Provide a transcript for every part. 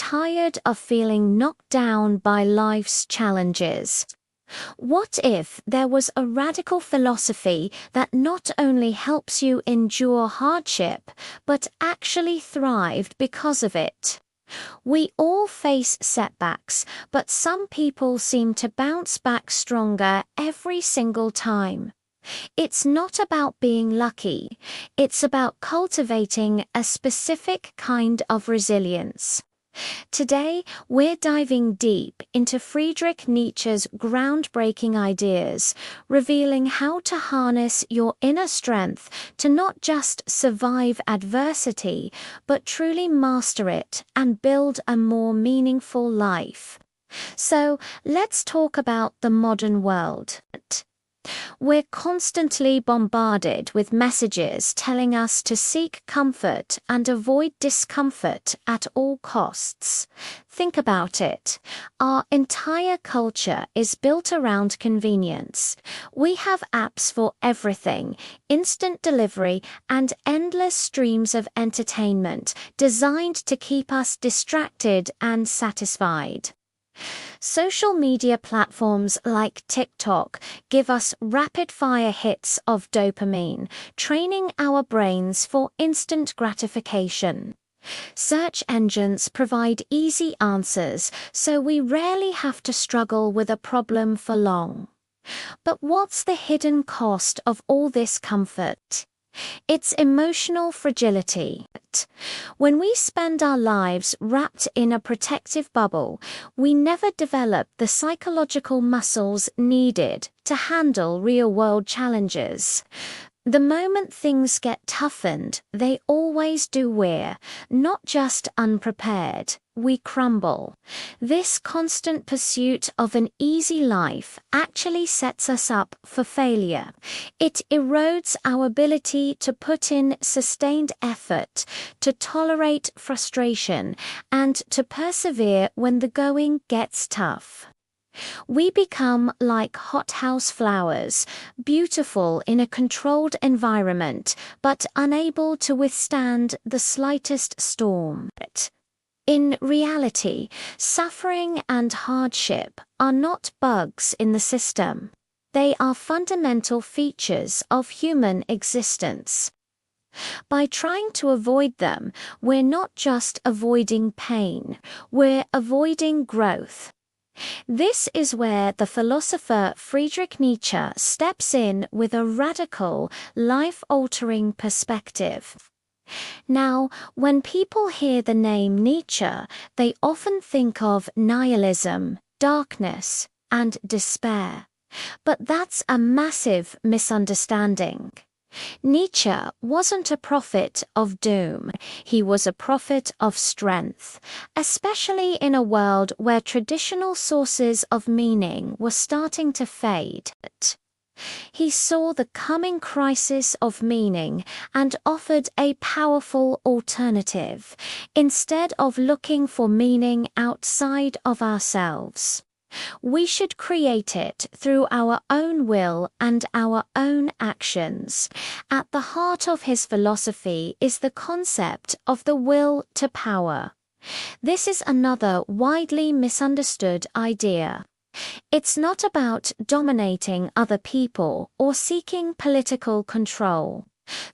tired of feeling knocked down by life's challenges? What if there was a radical philosophy that not only helps you endure hardship, but actually thrived because of it? We all face setbacks, but some people seem to bounce back stronger every single time. It's not about being lucky, it's about cultivating a specific kind of resilience. Today, we're diving deep into Friedrich Nietzsche's groundbreaking ideas, revealing how to harness your inner strength to not just survive adversity, but truly master it and build a more meaningful life. So, let's talk about the modern world. We're constantly bombarded with messages telling us to seek comfort and avoid discomfort at all costs. Think about it. Our entire culture is built around convenience. We have apps for everything, instant delivery, and endless streams of entertainment designed to keep us distracted and satisfied. Social media platforms like TikTok give us rapid-fire hits of dopamine, training our brains for instant gratification. Search engines provide easy answers, so we rarely have to struggle with a problem for long. But what's the hidden cost of all this comfort? It's emotional fragility. When we spend our lives wrapped in a protective bubble, we never develop the psychological muscles needed to handle real-world challenges. The moment things get toughened, they always do. We're not just unprepared, we crumble. This constant pursuit of an easy life actually sets us up for failure. It erodes our ability to put in sustained effort, to tolerate frustration, and to persevere when the going gets tough. We become like hothouse flowers, beautiful in a controlled environment, but unable to withstand the slightest storm. In reality, suffering and hardship are not bugs in the system. They are fundamental features of human existence. By trying to avoid them, we're not just avoiding pain, we're avoiding growth. This is where the philosopher Friedrich Nietzsche steps in with a radical, life-altering perspective. Now, when people hear the name Nietzsche, they often think of nihilism, darkness, and despair. But that's a massive misunderstanding. Nietzsche wasn't a prophet of doom, he was a prophet of strength, especially in a world where traditional sources of meaning were starting to fade. He saw the coming crisis of meaning and offered a powerful alternative, instead of looking for meaning outside of ourselves. We should create it through our own will and our own actions. At the heart of his philosophy is the concept of the will to power. This is another widely misunderstood idea. It's not about dominating other people or seeking political control.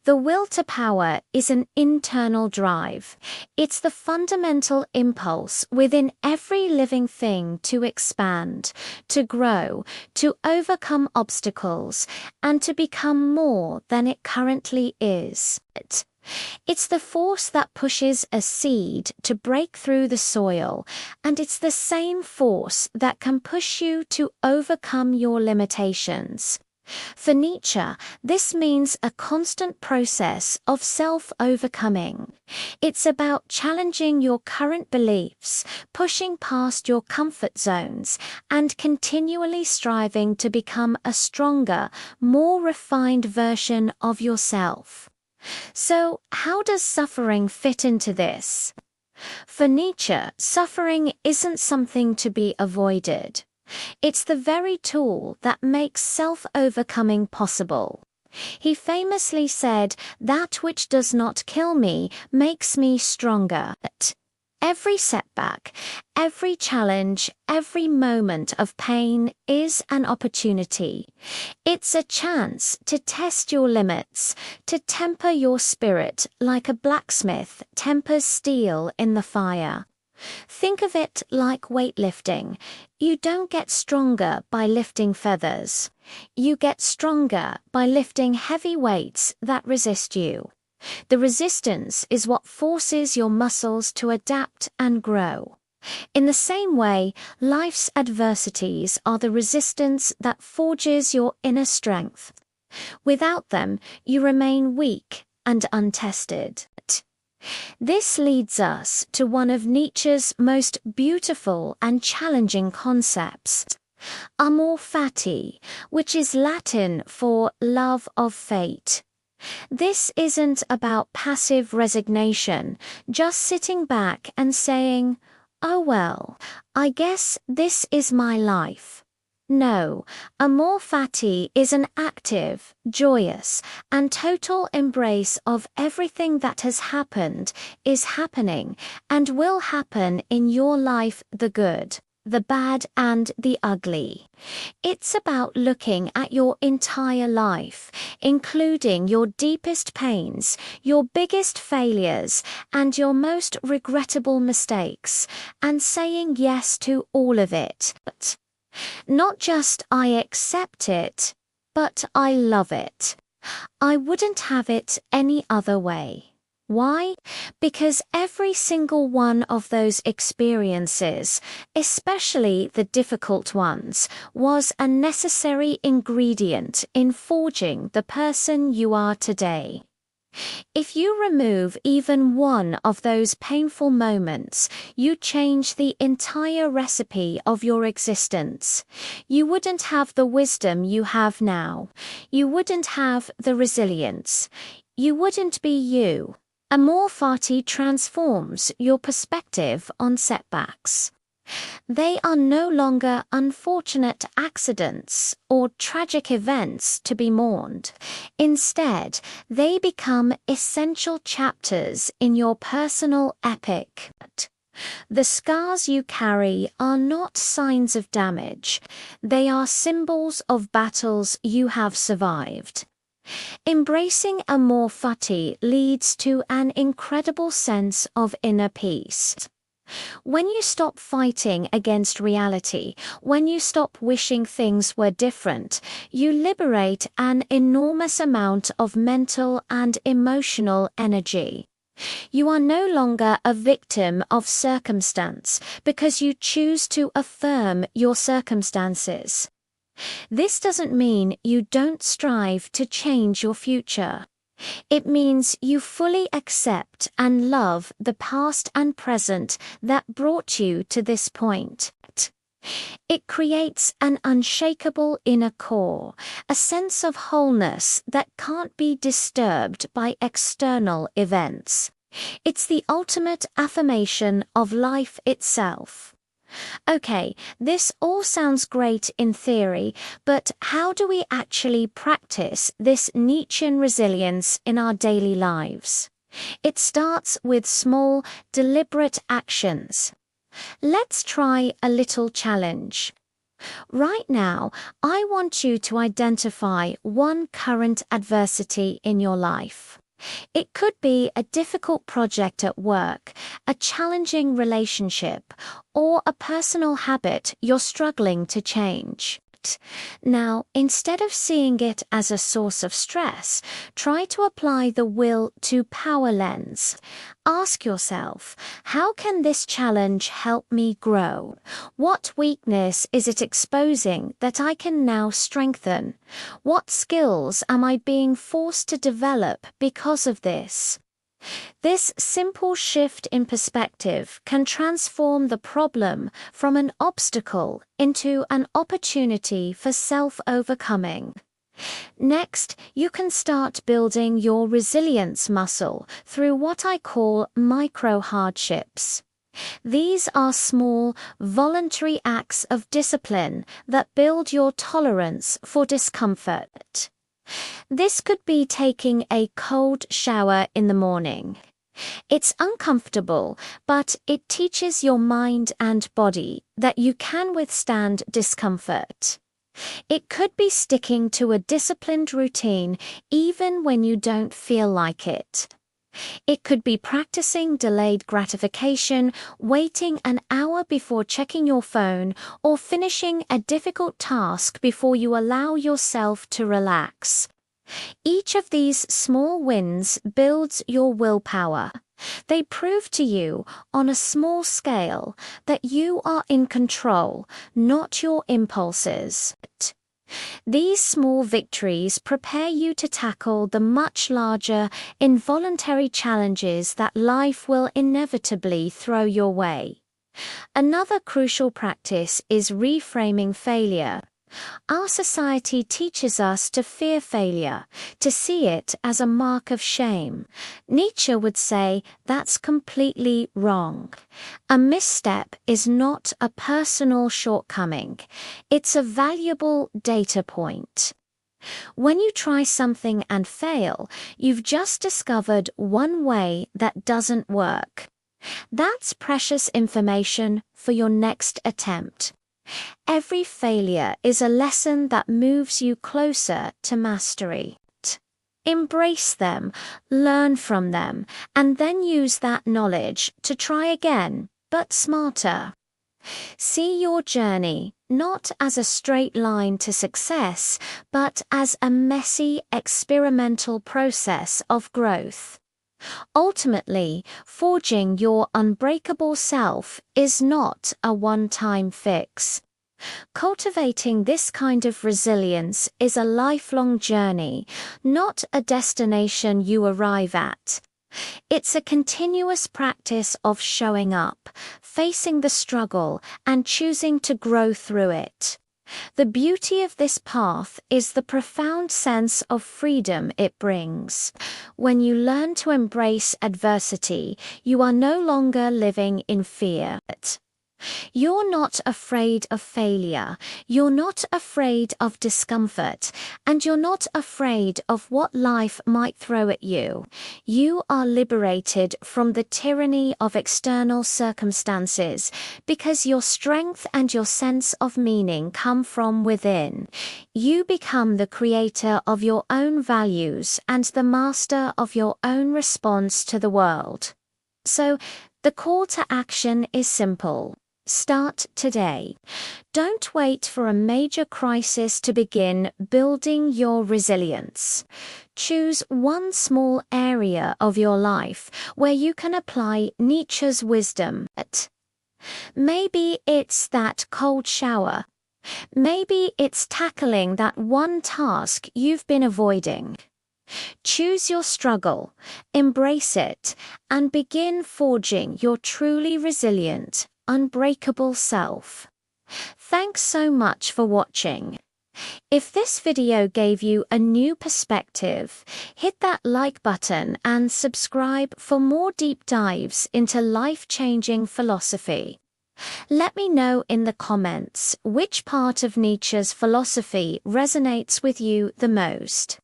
The will to power is an internal drive. It's the fundamental impulse within every living thing to expand, to grow, to overcome obstacles, and to become more than it currently is. It's the force that pushes a seed to break through the soil, and it's the same force that can push you to overcome your limitations. For Nietzsche, this means a constant process of self-overcoming. It's about challenging your current beliefs, pushing past your comfort zones, and continually striving to become a stronger, more refined version of yourself. So, how does suffering fit into this? For Nietzsche, suffering isn't something to be avoided. It's the very tool that makes self-overcoming possible. He famously said, "That which does not kill me makes me stronger." Every setback, every challenge, every moment of pain is an opportunity. It's a chance to test your limits, to temper your spirit like a blacksmith tempers steel in the fire. Think of it like weightlifting. You don't get stronger by lifting feathers. You get stronger by lifting heavy weights that resist you. The resistance is what forces your muscles to adapt and grow. In the same way, life's adversities are the resistance that forges your inner strength. Without them, you remain weak and untested. This leads us to one of Nietzsche's most beautiful and challenging concepts, amor fati, which is Latin for love of fate. This isn't about passive resignation, just sitting back and saying, "Oh well, I guess this is my life." No, amor fati is an active, joyous, and total embrace of everything that has happened, is happening, and will happen in your life, the good, the bad, and the ugly. It's about looking at your entire life, including your deepest pains, your biggest failures, and your most regrettable mistakes, and saying yes to all of it. Not just I accept it, but I love it. I wouldn't have it any other way. Why? Because every single one of those experiences, especially the difficult ones, was a necessary ingredient in forging the person you are today. If you remove even one of those painful moments, you change the entire recipe of your existence. You wouldn't have the wisdom you have now. You wouldn't have the resilience. You wouldn't be you. Amor fati transforms your perspective on setbacks. They are no longer unfortunate accidents or tragic events to be mourned. Instead, they become essential chapters in your personal epic. The scars you carry are not signs of damage. They are symbols of battles you have survived. Embracing amor fati leads to an incredible sense of inner peace. When you stop fighting against reality, when you stop wishing things were different, you liberate an enormous amount of mental and emotional energy. You are no longer a victim of circumstance because you choose to affirm your circumstances. This doesn't mean you don't strive to change your future. It means you fully accept and love the past and present that brought you to this point. It creates an unshakable inner core, a sense of wholeness that can't be disturbed by external events. It's the ultimate affirmation of life itself. Okay, this all sounds great in theory, but how do we actually practice this Nietzschean resilience in our daily lives? It starts with small, deliberate actions. Let's try a little challenge. Right now, I want you to identify one current adversity in your life. It could be a difficult project at work, a challenging relationship, or a personal habit you're struggling to change. Now, instead of seeing it as a source of stress, try to apply the will to power lens. Ask yourself, how can this challenge help me grow? What weakness is it exposing that I can now strengthen? What skills am I being forced to develop because of this? This simple shift in perspective can transform the problem from an obstacle into an opportunity for self-overcoming. Next, you can start building your resilience muscle through what I call micro-hardships. These are small, voluntary acts of discipline that build your tolerance for discomfort. This could be taking a cold shower in the morning. It's uncomfortable, but it teaches your mind and body that you can withstand discomfort. It could be sticking to a disciplined routine even when you don't feel like it. It could be practicing delayed gratification, waiting an hour before checking your phone, or finishing a difficult task before you allow yourself to relax. Each of these small wins builds your willpower. They prove to you, on a small scale, that you are in control, not your impulses. These small victories prepare you to tackle the much larger, involuntary challenges that life will inevitably throw your way. Another crucial practice is reframing failure. Our society teaches us to fear failure, to see it as a mark of shame. Nietzsche would say that's completely wrong. A misstep is not a personal shortcoming. It's a valuable data point. When you try something and fail, you've just discovered one way that doesn't work. That's precious information for your next attempt. Every failure is a lesson that moves you closer to mastery. Embrace them, learn from them, and then use that knowledge to try again, but smarter. See your journey not as a straight line to success, but as a messy, experimental process of growth. Ultimately, forging your unbreakable self is not a one-time fix. Cultivating this kind of resilience is a lifelong journey, not a destination you arrive at. It's a continuous practice of showing up, facing the struggle, and choosing to grow through it. The beauty of this path is the profound sense of freedom it brings. When you learn to embrace adversity, you are no longer living in fear. You're not afraid of failure, you're not afraid of discomfort, and you're not afraid of what life might throw at you. You are liberated from the tyranny of external circumstances because your strength and your sense of meaning come from within. You become the creator of your own values and the master of your own response to the world. So, the call to action is simple. Start today. Don't wait for a major crisis to begin building your resilience. Choose one small area of your life where you can apply Nietzsche's wisdom. Maybe it's that cold shower. Maybe it's tackling that one task you've been avoiding. Choose your struggle, embrace it, and begin forging your truly resilient, unbreakable self. Thanks so much for watching. If this video gave you a new perspective, hit that like button and subscribe for more deep dives into life-changing philosophy. Let me know in the comments which part of Nietzsche's philosophy resonates with you the most.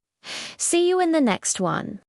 See you in the next one.